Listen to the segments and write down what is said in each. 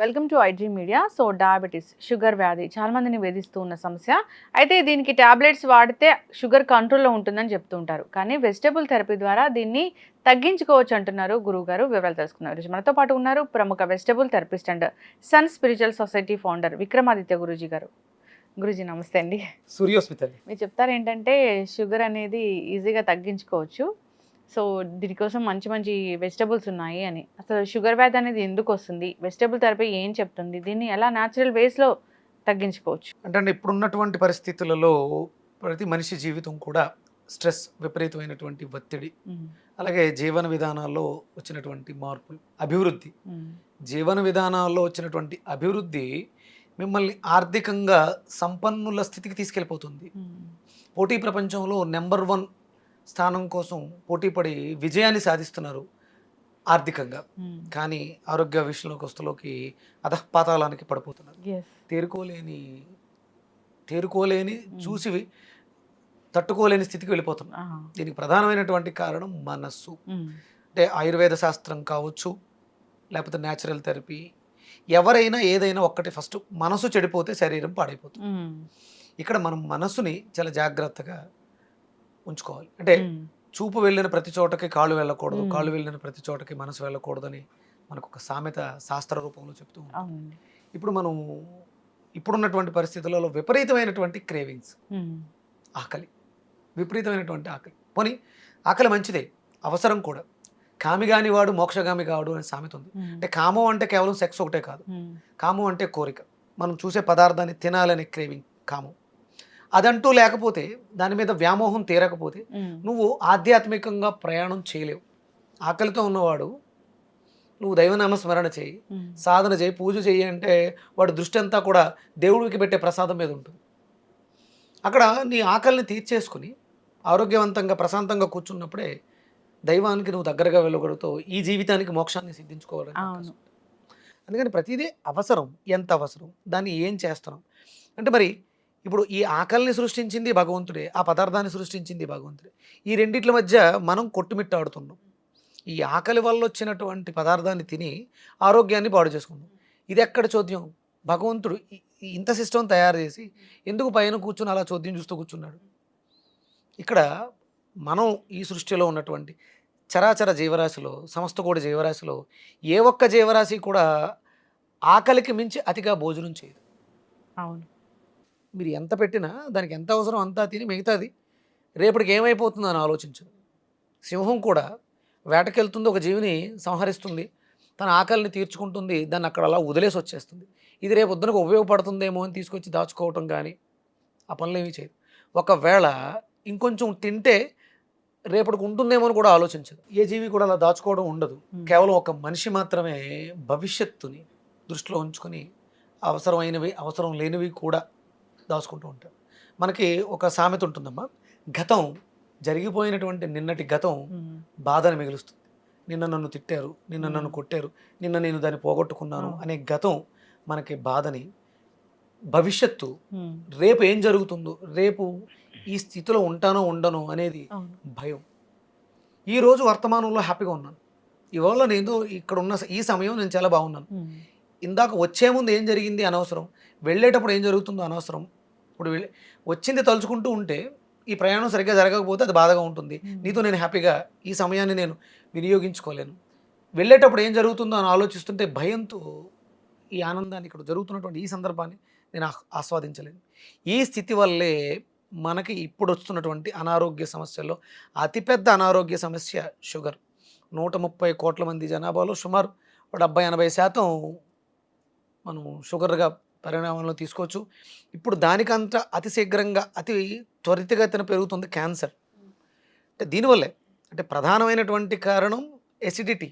Welcome to IG media. So diabetes, sugar వ్యాధి చాలా మందిని వేధిస్తూ ఉన్న సమస్య. అయితే దీనికి టాబ్లెట్స్ వాడితే షుగర్ కంట్రోల్లో ఉంటుందని చెప్తూ ఉంటారు. కానీ వెజిటబుల్ థెరపీ ద్వారా దీన్ని తగ్గించుకోవచ్చు అంటున్నారు గురువు గారు. వివరాలు తెలుసుకున్నారు. ఈరోజు మనతో పాటు ఉన్నారు ప్రముఖ vegetable therapist and sun spiritual society founder Vikramaditya Guruji గారు. గురూజీ నమస్తే అండి. సూర్యోస్మిత. మీరు చెప్తారు ఏంటంటే షుగర్ అనేది ఈజీగా తగ్గించుకోవచ్చు. సో దీనికోసం మంచి మంచి వెజిటబుల్స్ ఉన్నాయి అని. అసలు షుగర్ వ్యాధి అనేది ఎందుకు వస్తుంది, వెజిటబుల్ థెరపీ ఏం చెప్తుంది, దీన్ని ఎలా న్యాచురల్ వేస్లో తగ్గించుకోవచ్చు? అంటే ఇప్పుడున్నటువంటి పరిస్థితులలో ప్రతి మనిషి జీవితం కూడా స్ట్రెస్, విపరీతమైనటువంటి ఒత్తిడి, అలాగే జీవన విధానాల్లో వచ్చినటువంటి మార్పులు, అభివృద్ధి, జీవన విధానాల్లో వచ్చినటువంటి అభివృద్ధి మిమ్మల్ని ఆర్థికంగా సంపన్నుల స్థితికి తీసుకెళ్ళిపోతుంది. పోటీ ప్రపంచంలో నెంబర్ 1 స్థానం కోసం పోటీపడి విజయాన్ని సాధిస్తున్నారు ఆర్థికంగా. కానీ ఆరోగ్య విషయంలోకి వస్తులోకి అధఃపాతాళానికి పడిపోతున్నారు. తేరుకోలేని చూసి తట్టుకోలేని స్థితికి వెళ్ళిపోతున్నారు. దీనికి ప్రధానమైనటువంటి కారణం మనస్సు. అంటే ఆయుర్వేద శాస్త్రం కావచ్చు, లేకపోతే న్యాచురల్ థెరపీ, ఎవరైనా ఏదైనా ఒక్కటి ఫస్ట్ మనసు చెడిపోతే శరీరం పాడైపోతుంది. ఇక్కడ మనం మనసుని చాలా జాగ్రత్తగా ఉంచుకోవాలి. అంటే చూపు వెళ్ళిన ప్రతి చోటకి కాళ్ళు వెళ్ళకూడదు, కాళ్ళు వెళ్ళిన ప్రతి చోటకి మనసు వెళ్ళకూడదని మనకు ఒక సామెత శాస్త్ర రూపంలో చెప్తూ ఉంటాం. ఇప్పుడు మనం ఇప్పుడున్నటువంటి పరిస్థితులలో విపరీతమైనటువంటి క్రేవింగ్స్, ఆకలి, విపరీతమైనటువంటి ఆకలి. పోనీ ఆకలి మంచిదే, అవసరం కూడా. కామిగాని వాడు మోక్షగామి కాడు అనే సామెత ఉంది. అంటే కామం అంటే కేవలం సెక్స్ ఒకటే కాదు. కామం అంటే కోరిక, మనం చూసే పదార్థాన్ని తినాలనే క్రేవింగ్ కామం. అదంటూ లేకపోతే, దాని మీద వ్యామోహం తీరకపోతే నువ్వు ఆధ్యాత్మికంగా ప్రయాణం చేయలేవు. ఆకలితో ఉన్నవాడు నువ్వు దైవనామస్మరణ చేయి, సాధన చేయి, పూజ చేయి అంటే వాడు దృష్టి అంతా కూడా దేవుడికి పెట్టే ప్రసాదం మీద ఉంటుంది. అక్కడ నీ ఆకలిని తీర్చేసుకుని ఆరోగ్యవంతంగా ప్రశాంతంగా కూర్చున్నప్పుడే దైవానికి నువ్వు దగ్గరగా వెళ్ళగలుగుతావు, ఈ జీవితానికి మోక్షాన్ని సిద్ధించుకోవడానికి. అందుకని ప్రతిదీ అవసరం. ఎంత అవసరం, దాన్ని ఏం చేస్తున్నాం అంటే, మరి ఇప్పుడు ఈ ఆకలిని సృష్టించింది భగవంతుడే, ఆ పదార్థాన్ని సృష్టించింది భగవంతుడే. ఈ రెండిట్ల మధ్య మనం కొట్టుమిట్టాడుతున్నాం. ఈ ఆకలి వల్ల వచ్చినటువంటి పదార్థాన్ని తిని ఆరోగ్యాన్ని పాడు చేసుకున్నాం. ఇది ఎక్కడ చోద్యం? భగవంతుడు ఇంత సిస్టమ్ తయారు చేసి ఎందుకు పైన కూర్చుని అలా చోద్యం చూస్తూ కూర్చున్నాడు? ఇక్కడ మనం ఈ సృష్టిలో ఉన్నటువంటి చరాచర జీవరాశిలో, సమస్త కోటి జీవరాశిలో ఏ ఒక్క జీవరాశి కూడా ఆకలికి మించి అతిగా భోజనం చేయదు. అవును. మీరు ఎంత పెట్టినా దానికి ఎంత అవసరం అంతా తిని మిగతాది రేపటికి ఏమైపోతుందో అని ఆలోచించదు. సింహం కూడా వేటకెళ్తుంది, ఒక జీవిని సంహరిస్తుంది, తన ఆకలిని తీర్చుకుంటుంది, దాన్ని అక్కడ అలా వదిలేసి వచ్చేస్తుంది. ఇది రేపు పొద్దునకు ఉపయోగపడుతుందేమో అని తీసుకొచ్చి దాచుకోవటం కానీ ఆ పనులు ఏమీ చేయదు. ఒకవేళ ఇంకొంచెం తింటే రేపటికి ఉంటుందేమో అని కూడా ఆలోచించదు. ఏ జీవి కూడా అలా దాచుకోవడం ఉండదు. కేవలం ఒక మనిషి మాత్రమే భవిష్యత్తుని దృష్టిలో ఉంచుకొని అవసరమైనవి, అవసరం లేనివి కూడా దాచుకుంటూ ఉంటారు. మనకి ఒక సామెత ఉంటుందమ్మా, గతం, జరిగిపోయినటువంటి నిన్నటి గతం బాధను మిగులుస్తుంది. నిన్న నన్ను తిట్టారు, నిన్న నన్ను కొట్టారు, నిన్న నేను దాన్ని పోగొట్టుకున్నాను అనే గతం మనకి బాధని, భవిష్యత్తు రేపు ఏం జరుగుతుందో, రేపు ఈ స్థితిలో ఉంటానో ఉండనో అనేది భయం. ఈరోజు వర్తమానంలో హ్యాపీగా ఉన్నాను, ఇవాళ నేను ఇక్కడ ఉన్న ఈ సమయం నేను చాలా బాగున్నాను. ఇందాక వచ్చే ముందు ఏం జరిగింది అనవసరం, వెళ్ళేటప్పుడు ఏం జరుగుతుందో అనవసరం. ఇప్పుడు వచ్చింది తలుచుకుంటూ ఉంటే ఈ ప్రయాణం సరిగ్గా జరగకపోతే అది బాధగా ఉంటుంది. నీతో నేను హ్యాపీగా ఈ సమయాన్ని నేను వినియోగించుకోలేను. వెళ్ళేటప్పుడు ఏం జరుగుతుందో అని ఆలోచిస్తుంటే భయంతో ఈ ఆనందాన్ని, ఇక్కడ జరుగుతున్నటువంటి ఈ సందర్భాన్ని నేను ఆస్వాదించలేను. ఈ స్థితి వల్లే మనకి ఇప్పుడు వస్తున్నటువంటి అనారోగ్య సమస్యల్లో అతిపెద్ద అనారోగ్య సమస్య షుగర్. 130 కోట్ల మంది జనాభాలో సుమారు 70-80% మనం షుగర్గా పరిణామంలో తీసుకోవచ్చు. ఇప్పుడు దానికంతా అతి శీఘ్రంగా, అతి త్వరితగతిన పెరుగుతుంది క్యాన్సర్. అంటే దీనివల్లే, అంటే ప్రధానమైనటువంటి కారణం ఎసిడిటీ.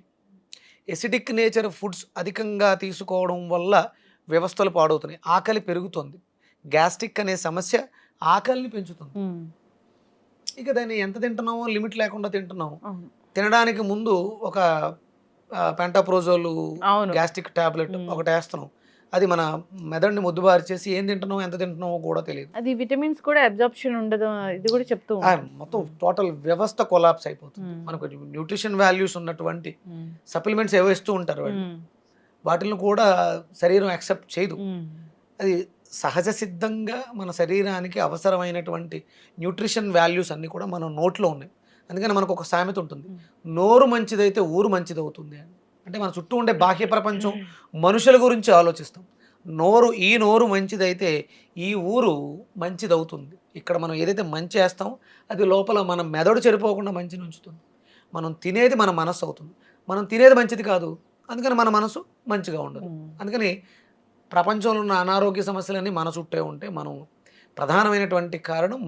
ఎసిడిక్ నేచర్ ఫుడ్స్ అధికంగా తీసుకోవడం వల్ల వ్యవస్థలు పాడవుతున్నాయి, ఆకలి పెరుగుతుంది. గ్యాస్ట్రిక్ అనే సమస్య ఆకలిని పెంచుతుంది. ఇక దాన్ని ఎంత తింటున్నామో లిమిట్ లేకుండా తింటున్నాము. తినడానికి ముందు ఒక పెంటాప్రోజోల్ గ్యాస్ట్రిక్ టాబ్లెట్ ఒకటి వేస్తున్నాం, అది మన మెదడుని మొద్దుబారి చేసి ఏం తింటున్నామో ఎంత తింటున్నామో కూడా తెలియదు. అది విటమిన్స్ కూడా అబ్జార్ప్షన్ ఉండదు, ఇది కూడా చెప్తూ మొత్తం టోటల్ వ్యవస్థ కొలాప్స్ అయిపోతుంది. మనకు న్యూట్రిషన్ వాల్యూస్ ఉన్నటువంటి సప్లిమెంట్స్ ఏవో ఇస్తూ ఉంటారు వాళ్ళు, వాటిని కూడా శరీరం యాక్సెప్ట్ చేయదు. అది సహజ సిద్ధంగా మన శరీరానికి అవసరమైనటువంటి న్యూట్రిషన్ వాల్యూస్ అన్నీ కూడా మన నోట్లో ఉన్నాయి. అందుకని మనకు ఒక సామెత ఉంటుంది, నోరు మంచిదైతే ఊరు మంచిదవుతుంది అని. అంటే మన చుట్టూ ఉండే బాహ్య ప్రపంచం మనుషుల గురించి ఆలోచిస్తాం. ఈ నోరు మంచిదైతే ఈ ఊరు మంచిదవుతుంది. ఇక్కడ మనం ఏదైతే మంచి వేస్తామో అది లోపల మన మెదడు చెడిపోకుండా మంచిని ఉంచుతుంది. మనం తినేది మన మనస్సు అవుతుంది. మనం తినేది మంచిది కాదు, అందుకని మన మనసు మంచిగా ఉండదు. అందుకని ప్రపంచంలో ఉన్న అనారోగ్య సమస్యలన్నీ మన చుట్టే ఉంటే మనం ప్రధానమైనటువంటి కారణం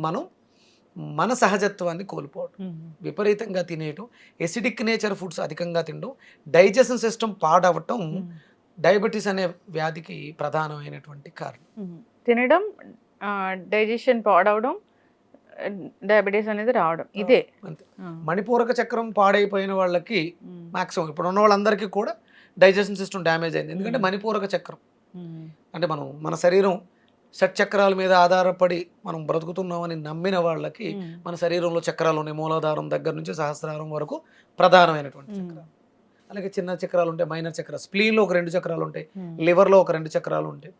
మన సహజత్వాన్ని కోల్పోవడం, విపరీతంగా తినేయటం, ఎసిడిక్ నేచర్ ఫుడ్స్ అధికంగా తినడం, డైజెషన్ సిస్టమ్ పాడవటం డయాబెటీస్ అనే వ్యాధికి ప్రధానమైనటువంటి కారణం. తినడం, డైజెషన్ పాడవడం, డయాబెటీస్ అనేది రావడం ఇదే. అంతే. మణిపూరక చక్రం పాడైపోయిన వాళ్ళకి మాక్సిమం ఇప్పుడు ఉన్న వాళ్ళందరికీ కూడా డైజెషన్ సిస్టమ్ డ్యామేజ్ అయింది. ఎందుకంటే మణిపూరక చక్రం అంటే మన శరీరం షట్ చక్రాల మీద ఆధారపడి మనం బ్రతుకుతున్నామని నమ్మిన వాళ్ళకి మన శరీరంలో చక్రాలు ఉన్నాయి. మూలాధారం దగ్గర నుంచి సహస్రారం వరకు ప్రధానమైనటువంటి చక్రాలు. అలాగే చిన్న చక్రాలు ఉంటాయి, మైనర్ చక్రాలు. స్ప్లీన్లో ఒక 2 చక్రాలు ఉంటాయి, లివర్లో ఒక 2 చక్రాలు ఉంటాయి.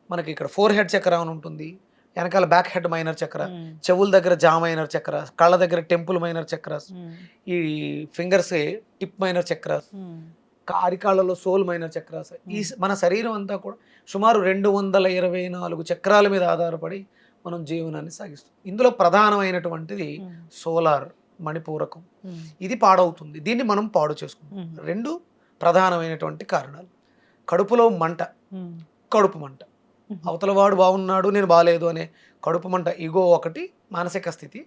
మనకి ఇక్కడ 4 హెడ్ చక్ర అని ఉంటుంది, వెనకాల బ్యాక్ హెడ్ మైనర్ చక్ర, చెవుల దగ్గర జా మైనర్ చక్ర, కళ్ళ దగ్గర టెంపుల్ మైనర్ చక్రాస్, ఈ ఫింగర్స్ టిప్ మైనర్ చక్రాస్, అరికాళ్ళలో సోల్ మైనర్ చక్రాస్. ఈ మన శరీరం అంతా కూడా సుమారు 224 చక్రాల మీద ఆధారపడి మనం జీవనాన్ని సాగిస్తాం. ఇందులో ప్రధానమైనటువంటిది సోలార్ మణిపూరకం. ఇది పాడవుతుంది, దీన్ని మనం పాడు చేసుకుంటాం. 2 ప్రధానమైనటువంటి కారణాలు: కడుపులో మంట, కడుపు మంట, అవతల వాడు బాగున్నాడు నేను బాగాలేదు అనే కడుపు మంట, ఇగో ఒకటి, మానసిక స్థితి,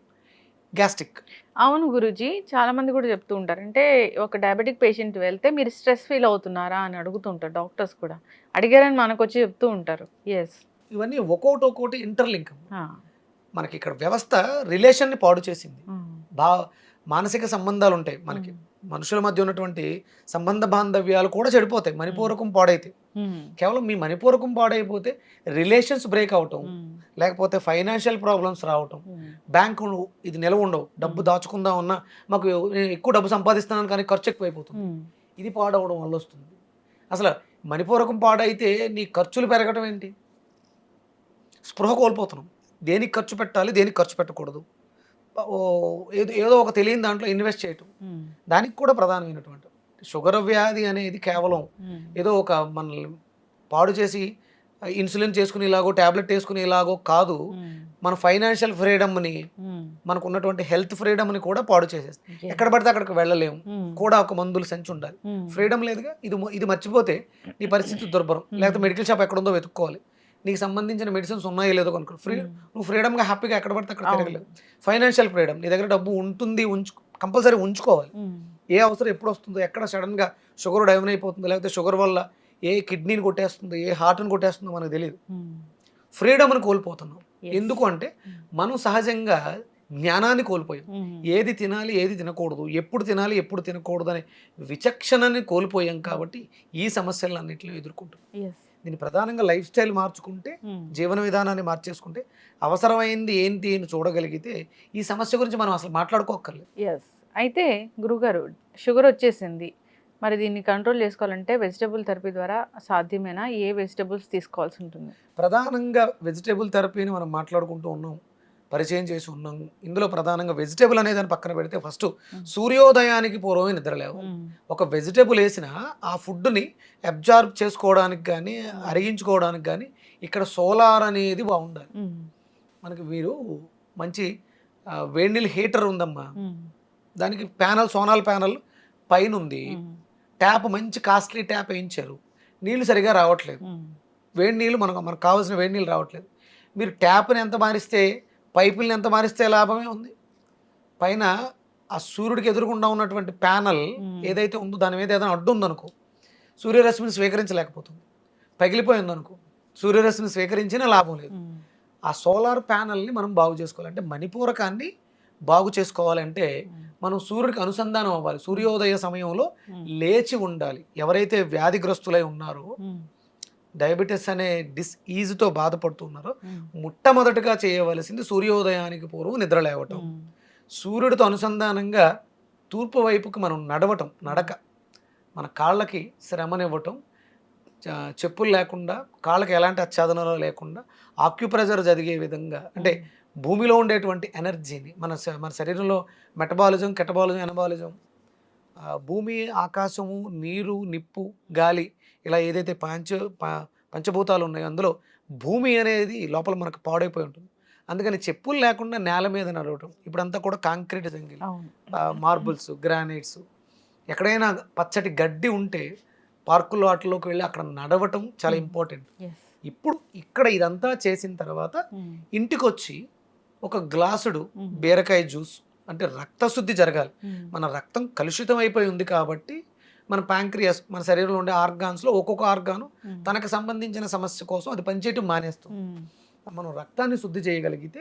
గ్యాస్ట్రిక్. అవును గురూజీ, చాలా మంది కూడా చెప్తూ ఉంటారు, అంటే ఒక డయాబెటిక్ పేషెంట్ వెళ్తే మీరు స్ట్రెస్ ఫీల్ అవుతున్నారా అని అడుగుతుంటారు. డాక్టర్స్ కూడా అడిగారని మనకు వచ్చి చెప్తూ ఉంటారు. ఎస్, ఇవన్నీ ఒక్కొక్కటి ఇంటర్లింక్. మనకి ఇక్కడ వ్యవస్థ రిలేషన్ని పాడు చేసింది. మానసిక సంబంధాలు ఉంటాయి మనకి, మనుషుల మధ్య ఉన్నటువంటి సంబంధ బాంధవ్యాలు కూడా చెడిపోతాయి మణిపూరకం పాడైతే. కేవలం మీ మణిపూరకం పాడైపోతే రిలేషన్స్ బ్రేక్ అవటం, లేకపోతే ఫైనాన్షియల్ ప్రాబ్లమ్స్ రావటం, బ్యాంకు ఇది నిలవ ఉండవు, డబ్బు దాచుకుందాం అన్నా మాకు ఎక్కువ డబ్బు సంపాదిస్తున్నాను కానీ ఖర్చు ఎక్కువైపోతుంది, ఇది పాడవడం వల్ల వస్తుంది. అసలు మణిపూరకం పాడైతే నీ ఖర్చులు పెరగటం ఏంటి? స్పృహ కోల్పోతున్నాం, దేనికి ఖర్చు పెట్టాలి దేనికి ఖర్చు పెట్టకూడదు, ఏదో ఒక తెలియని దాంట్లో ఇన్వెస్ట్ చేయటం, దానికి కూడా ప్రధానమైనటువంటి షుగర్ వ్యాధి అనేది కేవలం ఏదో ఒక మనల్ని పాడు చేసి ఇన్సులిన్ చేసుకునేలాగో ట్యాబ్లెట్ వేసుకునేలాగో కాదు, మన ఫైనాన్షియల్ ఫ్రీడమ్ని, మనకు ఉన్నటువంటి హెల్త్ ఫ్రీడమ్ని కూడా పాడు చేసేస్తాం. ఎక్కడ పడితే అక్కడికి వెళ్ళలేము, కూడా ఒక మందులు సంచి ఉండాలి. ఫ్రీడమ్ లేదుగా, ఇది మర్చిపోతే నీ పరిస్థితి దుర్భరం. లేకపోతే మెడికల్ షాప్ ఎక్కడుందో వెతుక్కోవాలి, నీకు సంబంధించిన మెడిసిన్స్ ఉన్నాయో లేదో కనుక్కో. నువ్వు ఫ్రీడమ్గా హ్యాపీగా ఎక్కడ పడితే అక్కడ తిరగలేవు. ఫైనాన్షియల్ ఫ్రీడమ్, నీ దగ్గర డబ్బు ఉంటుంది, కంపల్సరీ ఉంచుకోవాలి. ఏ అవసరం ఎప్పుడు వస్తుందో, ఎక్కడ సడన్గా షుగర్ డౌన్ అయిపోతుందో, లేకపోతే షుగర్ వల్ల ఏ కిడ్నీని కొట్టేస్తుందో, ఏ హార్ట్ని కొట్టేస్తుందో మనకు తెలియదు. ఫ్రీడమ్ని కోల్పోతున్నాం. ఎందుకు అంటే మనం సహజంగా జ్ఞానాన్ని కోల్పోయాం. ఏది తినాలి ఏది తినకూడదు, ఎప్పుడు తినాలి ఎప్పుడు తినకూడదు అనే విచక్షణని కోల్పోయాం. కాబట్టి ఈ సమస్యలన్నింటిలో ఎదుర్కొంటాం. దీన్ని ప్రధానంగా లైఫ్ స్టైల్ మార్చుకుంటే, జీవన విధానాన్ని మార్చేసుకుంటే, అవసరమైంది ఏంటి అని చూడగలిగితే ఈ సమస్య గురించి మనం అసలు మాట్లాడుకోక్కర్లేదు. ఎస్. అయితే గురుగారు, షుగర్ వచ్చేసింది, మరి దీన్ని కంట్రోల్ చేసుకోవాలంటే వెజిటబుల్ థెరపీ ద్వారా సాధ్యమేనా? ఏ వెజిటబుల్స్ తీసుకోవాల్సి ఉంటుంది? ప్రధానంగా వెజిటబుల్ థెరపీని మనం మాట్లాడుకుంటూ ఉన్నాం, పరిచయం చేసి ఉన్నాం. ఇందులో ప్రధానంగా వెజిటేబుల్ అనే దాన్ని పక్కన పెడితే ఫస్ట్ సూర్యోదయానికి పూర్వమే నిద్రలేవాలి. ఒక వెజిటేబుల్ వేసిన ఆ ఫుడ్ని అబ్జార్బ్ చేసుకోవడానికి కానీ అరిగించుకోవడానికి కానీ ఇక్కడ సోలార్ అనేది బాగుండాలి. మనకి మీరు మంచి వేడినీళ్ళు హీటర్ ఉందమ్మా, దానికి సోనాల్ ప్యానల్ పైన ఉంది, ట్యాప్ మంచి కాస్ట్లీ ట్యాప్ వేయించారు, నీళ్ళు సరిగా రావట్లేదు, వేడి నీళ్ళు మనకు కావాల్సిన వేడి నీళ్ళు రావట్లేదు. మీరు ట్యాప్ని ఎంత మారిస్తే, పైపుల్ని ఎంత మారిస్తే లాభమే ఉంది. పైన ఆ సూర్యుడికి ఎదురుకుండా ఉన్నటువంటి ప్యానల్ ఏదైతే ఉందో దాని మీద ఏదైనా అడ్డు ఉందనుకో, సూర్యరశ్మిని స్వీకరించలేకపోతుంది. పగిలిపోయింది అనుకో, సూర్యరశ్మిని స్వీకరించినా లాభం లేదు. ఆ సోలార్ ప్యానల్ని మనం బాగు చేసుకోవాలి. అంటే మణిపూరకాన్ని బాగు చేసుకోవాలంటే మనం సూర్యుడికి అనుసంధానం అవ్వాలి. సూర్యోదయ సమయంలో లేచి ఉండాలి. ఎవరైతే వ్యాధిగ్రస్తులై ఉన్నారో, డయాబెటీస్ అనే డిసీజ్తో బాధపడుతున్నారో, మొట్టమొదటిగా చేయవలసింది సూర్యోదయానికి పూర్వం నిద్ర లేవటం, సూర్యుడితో అనుసంధానంగా తూర్పు వైపుకి మనం నడక, మన కాళ్ళకి శ్రమనివ్వటం, చెప్పులు లేకుండా కాళ్ళకి ఎలాంటి ఆచ్ఛాదనలు లేకుండా ఆక్యుప్రెషర్ జరిగే విధంగా అంటే భూమిలో ఉండేటువంటి ఎనర్జీని మన శరీరంలో మెటబాలిజం కెటబాలిజం ఎనబాలిజం భూమి ఆకాశము నీరు నిప్పు గాలి ఇలా ఏదైతే పంచభూతాలు ఉన్నాయో అందులో భూమి అనేది లోపల మనకు పాడైపోయి ఉంటుంది. అందుకని చెప్పులు లేకుండా నేల మీద నడవటం ఇప్పుడంతా కూడా కాంక్రీట్ జంగిల్, మార్బుల్స్, గ్రానైట్స్, ఎక్కడైనా పచ్చటి గడ్డి ఉంటే పార్కుల్లో వాటిలోకి వెళ్ళి అక్కడ నడవటం చాలా ఇంపార్టెంట్. ఇప్పుడు ఇక్కడ ఇదంతా చేసిన తర్వాత ఇంటికి వచ్చి ఒక గ్లాసుడు బీరకాయ జ్యూస్, అంటే రక్తశుద్ధి జరగాలి. మన రక్తం కలుషితం అయిపోయి ఉంది కాబట్టి మన ప్యాంక్రియాస్, మన శరీరంలో ఉండే ఆర్గాన్స్లో ఒక్కొక్క ఆర్గాను తనకు సంబంధించిన సమస్య కోసం అది పనిచేయటం మానేస్తుంది. మనం రక్తాన్ని శుద్ధి చేయగలిగితే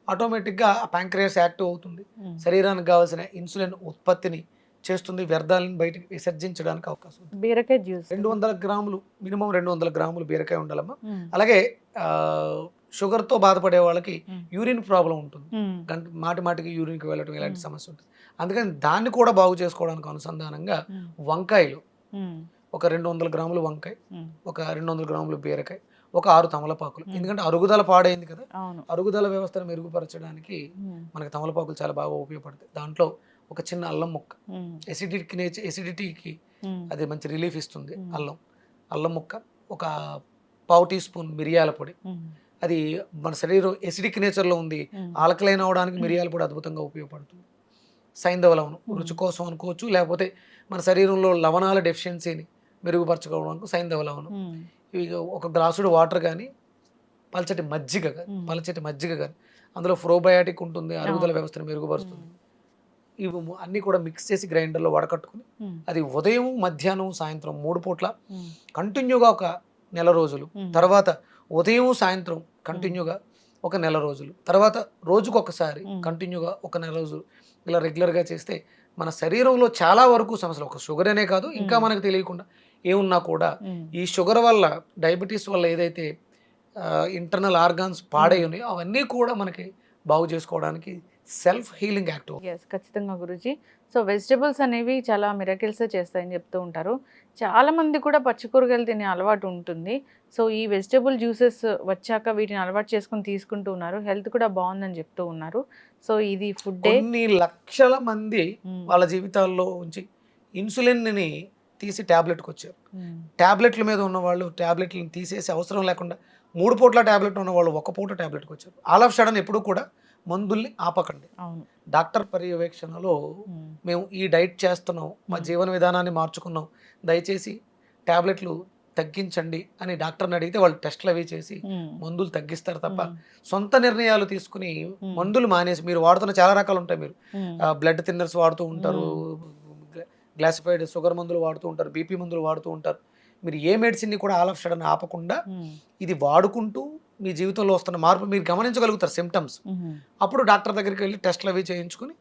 ఆటోమేటిక్గా ఆ ప్యాంక్రియాస్ యాక్టివ్ అవుతుంది, శరీరానికి కావాల్సిన ఇన్సులిన్ ఉత్పత్తిని చేస్తుంది, వ్యర్థాలను బయటకు విసర్జించడానికి అవకాశం ఉంది. బీరకాయ జ్యూస్ 200 గ్రాములు, మినిమం 200 గ్రాములు బీరకాయ ఉండాలమ్మా. అలాగే షుగర్తో బాధపడే వాళ్ళకి యూరిన్ ప్రాబ్లం ఉంటుంది, మాటికి యూరిన్కి వెళ్ళడం ఇలాంటి సమస్య ఉంటుంది. అందుకని దాన్ని కూడా బాగు చేసుకోవడానికి అనుసంధానంగా వంకాయలు ఒక 200 గ్రాములు వంకాయ, ఒక 200 గ్రాములు బీరకాయ, ఒక 6 తమలపాకులు. ఎందుకంటే అరుగుదల పాడైంది కదా, అరుగుదల వ్యవస్థను మెరుగుపరచడానికి మనకి తమలపాకులు చాలా బాగా ఉపయోగపడతాయి. దాంట్లో ఒక చిన్న అల్లం ముక్క, ఎసిడిటీకి అది మంచి రిలీఫ్ ఇస్తుంది. అల్లం ముక్క, ఒక పావు టీ స్పూన్ మిరియాల పొడి, అది మన శరీరం ఎసిడిక్ నేచర్లో ఉంది, ఆల్కలైన్ అవడానికి మిరియాల పొడి అద్భుతంగా ఉపయోగపడుతుంది. సైంధవ లవణం రుచి కోసం అనుకోవచ్చు, లేకపోతే మన శరీరంలో లవణాల డెఫిషియన్సీని మెరుగుపరచుకోవడానికి సైంధవ లవణం. ఇవి ఒక గ్లాసుడు వాటర్ కానీ, పలచటి మజ్జిగ కానీ, అందులో ప్రోబయాటిక్ ఉంటుంది, అరుగుదల వ్యవస్థను మెరుగుపరుస్తుంది. ఇవి అన్నీ కూడా మిక్స్ చేసి గ్రైండర్లో వడకట్టుకుని అది ఉదయం మధ్యాహ్నం సాయంత్రం 3 పూట్ల కంటిన్యూగా ఒక నెల రోజులు, తర్వాత ఉదయం సాయంత్రం కంటిన్యూగా ఒక నెల రోజులు, తర్వాత రోజుకు ఒకసారి కంటిన్యూగా ఒక నెల రోజులు, ఇలా రెగ్యులర్గా చేస్తే మన శరీరంలో చాలా వరకు సమస్యలు, ఒక షుగర్ అనే కాదు ఇంకా మనకు తెలియకుండా ఏమున్నా కూడా ఈ షుగర్ వల్ల, డయాబెటీస్ వల్ల ఏదైతే ఇంటర్నల్ ఆర్గాన్స్ పాడై ఉన్నాయో అవన్నీ కూడా మనకి బాగు చేసుకోవడానికి సెల్ఫ్ హీలింగ్ యాక్ట్. ఖచ్చితంగా గురూజీ. సో వెజిటబుల్స్ అనేవి చాలా మిరకిల్స్ చేస్తాయని చెప్తూ ఉంటారు. చాలా మంది కూడా పచ్చి కూరగాయలు తినే అలవాటు ఉంటుంది. సో ఈ వెజిటబుల్ జ్యూసెస్ వచ్చాక వీటిని అలవాటు చేసుకుని తీసుకుంటూ ఉన్నారు, హెల్త్ కూడా బాగుందని చెప్తూ ఉన్నారు. సో ఇది ఫుడ్ కొన్ని లక్షల మంది వాళ్ళ జీవితాల్లో ఉంచి ఇన్సులిన్ని తీసి ట్యాబ్లెట్కి వచ్చారు. ట్యాబ్లెట్ల మీద ఉన్న వాళ్ళు ట్యాబ్లెట్లను తీసేసి అవసరం లేకుండా 3 పూట్ల ట్యాబ్లెట్ ఉన్న వాళ్ళు 1 పూట ట్యాబ్లెట్కి వచ్చారు. ఆల్ ఆఫ్ సడన్ ఎప్పుడు కూడా మందుల్ని ఆపకండి. డాక్టర్ పర్యవేక్షణలో మేము ఈ డైట్ చేస్తున్నాం, మా జీవన విధానాన్ని మార్చుకున్నాం, దయచేసి ట్యాబ్లెట్లు తగ్గించండి అని డాక్టర్ని అడిగితే వాళ్ళు టెస్ట్లు అవి చేసి మందులు తగ్గిస్తారు తప్ప సొంత నిర్ణయాలు తీసుకుని మందులు మానేసి, మీరు వాడుతున్న చాలా రకాలు ఉంటాయి, మీరు బ్లడ్ థిన్నర్స్ వాడుతూ ఉంటారు, గ్లాసిఫైడ్ షుగర్ మందులు వాడుతూ ఉంటారు, బీపీ మందులు వాడుతూ ఉంటారు, మీరు ఏ మెడిసిన్ని కూడా ఆల్ ఆఫ్ సడన్ ఆపకుండా ఇది వాడుకుంటూ మీ జీవితంలో వస్తున్న మార్పు మీరు గమనించగలుగుతారు, సిమ్టమ్స్. అప్పుడు డాక్టర్ దగ్గరికి వెళ్ళి టెస్ట్లు అవి చేయించుకుని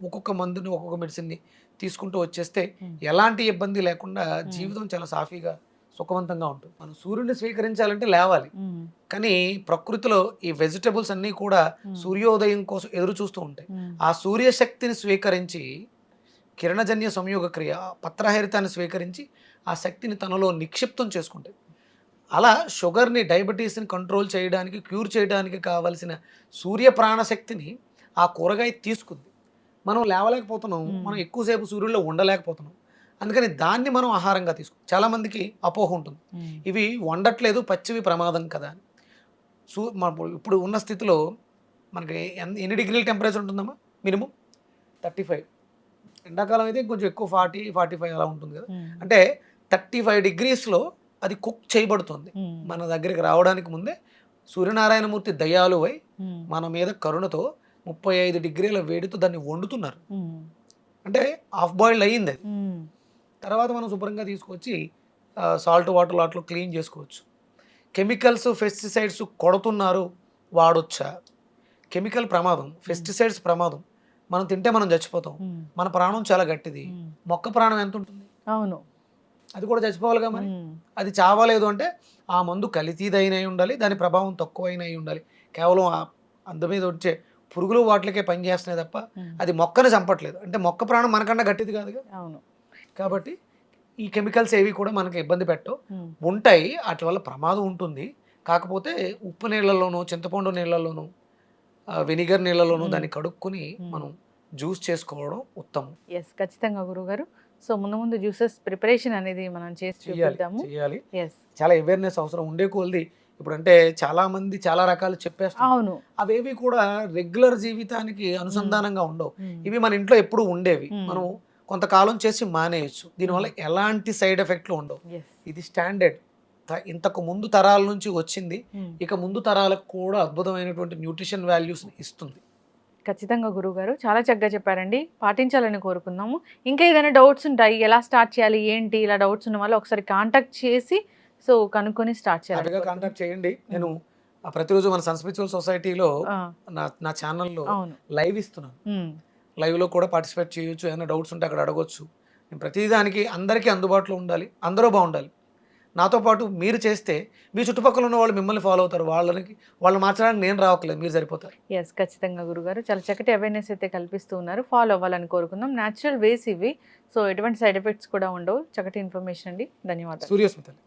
ఒక్కొక్క మందుని ఒక్కొక్క మెడిసిన్ని తీసుకుంటూ వచ్చేస్తే ఎలాంటి ఇబ్బంది లేకుండా జీవితం చాలా సాఫీగా సుఖవంతంగా ఉంటుంది. మనం సూర్యుడిని స్వీకరించాలంటే లేవాలి, కానీ ప్రకృతిలో ఈ వెజిటబుల్స్ అన్నీ కూడా సూర్యోదయం కోసం ఎదురు చూస్తూ ఉంటాయి. ఆ సూర్యశక్తిని స్వీకరించి కిరణజన్య సంయోగ క్రియ పత్రహరితాన్ని స్వీకరించి ఆ శక్తిని తనలో నిక్షిప్తం చేసుకుంటాయి. అలా షుగర్ని, డయాబెటీస్ని కంట్రోల్ చేయడానికి, క్యూర్ చేయడానికి కావాల్సిన సూర్య ప్రాణశక్తిని ఆ కూరగాయ తీసుకుంది. మనం లేవలేకపోతున్నాం, మనం ఎక్కువసేపు సూర్యుల్లో ఉండలేకపోతున్నాం, అందుకని దాన్ని మనం ఆహారంగా తీసుకుంటాం. చాలామందికి అపోహ ఉంటుంది, ఇవి వండట్లేదు పచ్చివి ప్రమాదం కదా అని. ఇప్పుడు ఉన్న స్థితిలో మనకి ఎన్ని డిగ్రీల టెంపరేచర్ ఉంటుందమ్మా? మినిమం 35. ఎండాకాలం అయితే కొంచెం ఎక్కువ 40-45 అలా ఉంటుంది కదా. అంటే 35 డిగ్రీస్లో అది కుక్ చేయబడుతుంది. మన దగ్గరికి రావడానికి ముందే సూర్యనారాయణమూర్తి దయాళువై మన మీద కరుణతో 35 డిగ్రీల వేడితో దాన్ని వండుతున్నారు. అంటే హాఫ్ బాయిల్డ్ అయ్యింది అది. తర్వాత మనం శుభ్రంగా తీసుకొచ్చి సాల్ట్ వాటర్ వాటిలో క్లీన్ చేసుకోవచ్చు. కెమికల్స్, పెస్టిసైడ్స్ కొడుతున్నారు, వాడొచ్చా? కెమికల్ ప్రమాదం, పెస్టిసైడ్స్ ప్రమాదం. మనం తింటే మనం చచ్చిపోతాం, మన ప్రాణం చాలా గట్టిది. మొక్క ప్రాణం ఎంత ఉంటుంది? అవును, అది కూడా చచ్చిపోవాలిగా. మరి అది చావలేదు అంటే ఆ మందు కల్తీదైన ఉండాలి, దాని ప్రభావం తక్కువైన ఉండాలి. కేవలం అందు మీద వచ్చే పురుగులు వాటికే పనిచేస్తున్నాయి తప్ప అది మొక్కని చంపట్లేదు. అంటే మొక్క ప్రాణం మనకన్నా గట్టిది కాదుగా. అవును, కాబట్టి ఈ కెమికల్స్ ఏవి కూడా మనకి ఇబ్బంది పెట్టవు. ఉంటాయి, వాటి వల్ల ప్రమాదం ఉంటుంది. కాకపోతే ఉప్పు నీళ్ళలోనూ, చింతపండు నీళ్ళలోనూ, వెనిగర్ నీళ్ళలోనూ దాన్ని కడుక్కొని మనం జ్యూస్ చేసుకోవడం ఉత్తమం. ఎస్, ఖచ్చితంగా గురుగారు. సో ముందు ముందు జ్యూసెస్ ప్రిపరేషన్ అనేది మనం చేసి చూపిద్దాము. చేయాలి. ఎస్, చాలా అవేర్నెస్ అవసరం ఉండే కొలది. ఇప్పుడు అంటే చాలా మంది చాలా రకాలు చెప్పేస్తారు, అవును. అవేవి కూడా రెగ్యులర్ జీవితానికి అనుసంధానంగా ఉండవు. మ్మ్. ఇవి మన ఇంట్లో ఎప్పుడు ఉండేవి, మ్మ్. మనం కొంతకాలం చేసి మానేయచ్చు. దీనివల్ల ఎలాంటి సైడ్ ఎఫెక్ట్లు ఉండవు. ఎస్. ఇది స్టాండర్డ్, ఇంతకు ముందు తరాల నుంచి వచ్చింది. మ్మ్. ఇక ముందు తరాలకు కూడా అద్భుతమైనటువంటి న్యూట్రిషన్ వాల్యూస్ ఇస్తుంది. ఖచ్చితంగా గురువుగారు చాలా చక్కగా చెప్పారండి. పాటించాలని కోరుకుందాము. ఇంకా ఏదైనా డౌట్స్ ఉంటాయి, ఎలా స్టార్ట్ చేయాలి ఏంటి, ఇలా డౌట్స్ ఉన్న వాళ్ళు ఒకసారి కాంటాక్ట్ చేసి సో కనుక్కొని స్టార్ట్ చేయాలి. హ్యాపీగా కాంటాక్ట్ చేయండి. నేను ప్రతిరోజు మన సన్ స్పిరిచువల్ సొసైటీలో నా ఛానల్లో అవును. లైవ్ ఇస్తున్నాను. మ్మ్. లైవ్లో కూడా పార్టిసిపేట్ చేయొచ్చు. ఏమైనా డౌట్స్ ఉంటే అక్కడ అడగొచ్చు. నేను ప్రతిదానికి అందరికీ అందుబాటులో ఉండాలి, అందరూ బాగుండాలి. నాతో పాటు మీరు చేస్తే మీ చుట్టుపక్కల ఉన్న వాళ్ళు మిమ్మల్ని ఫాలో అవుతారు. వాళ్ళు మార్చడానికి నేను రావట్లేదు, మీరు సరిపోతారు. ఎస్, ఖచ్చితంగా గురుగారు చాలా చక్కటి అవేర్నెస్ అయితే కల్పిస్తూ ఉన్నారు. ఫాలో అవ్వాలని కోరుకుందాం. న్యాచురల్ వేస్ ఇవి, సో ఎటువంటి సైడ్ ఎఫెక్ట్స్ కూడా ఉండవు. చక్కటి ఇన్ఫర్మేషన్ అండి. ధన్యవాదాలు. సూర్యస్మితలు.